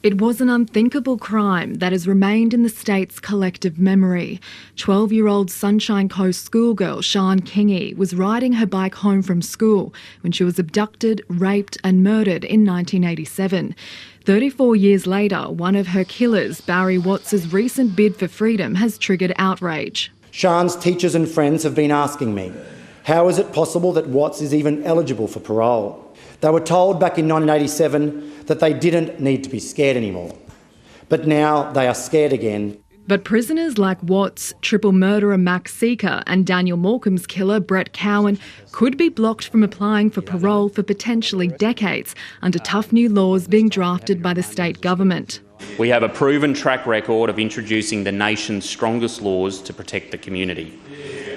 It was an unthinkable crime that has remained in the state's collective memory. 12-year-old Sunshine Coast schoolgirl Sian Kingi was riding her bike home from school when she was abducted, raped and murdered in 1987. 34 years later, one of her killers, Barry Watts' recent bid for freedom has triggered outrage. Sian's teachers and friends have been asking me, how is it possible that Watts is even eligible for parole? They were told back in 1987 that they didn't need to be scared anymore. But now they are scared again. But prisoners like Watts, triple murderer Max Seeker and Daniel Morcombe's killer Brett Cowan could be blocked from applying for parole for potentially decades under tough new laws being drafted by the state government. We have a proven track record of introducing the nation's strongest laws to protect the community.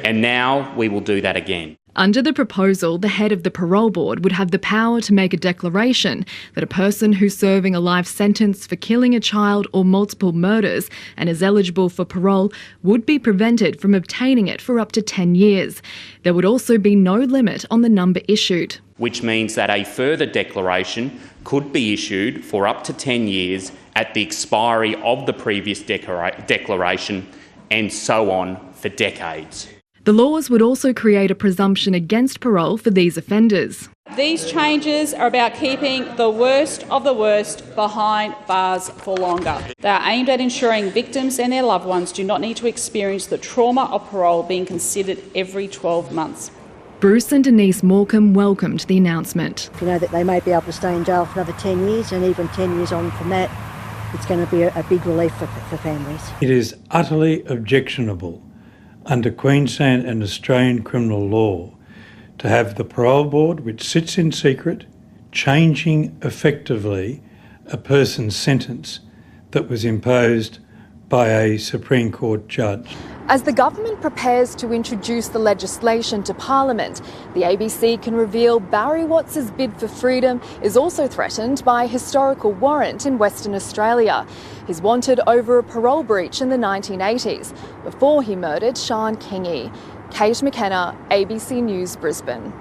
And now we will do that again. Under the proposal, the head of the Parole Board would have the power to make a declaration that a person who's serving a life sentence for killing a child or multiple murders and is eligible for parole would be prevented from obtaining it for up to 10 years. There would also be no limit on the number issued. Which means that a further declaration could be issued for up to 10 years at the expiry of the previous declaration and so on for decades. The laws would also create a presumption against parole for these offenders. These changes are about keeping the worst of the worst behind bars for longer. They are aimed at ensuring victims and their loved ones do not need to experience the trauma of parole being considered every 12 months. Bruce and Denise Morcombe welcomed the announcement. You know that they may be able to stay in jail for another 10 years and even 10 years on from that, it's going to be a big relief for families. It is utterly objectionable under Queensland and Australian criminal law to have the Parole Board, which sits in secret, changing effectively a person's sentence that was imposed by a Supreme Court judge. As the government prepares to introduce the legislation to Parliament, the ABC can reveal Barry Watts' bid for freedom is also threatened by a historical warrant in Western Australia. He's wanted over a parole breach in the 1980s, before he murdered Sian Kingi. Kate McKenna, ABC News, Brisbane.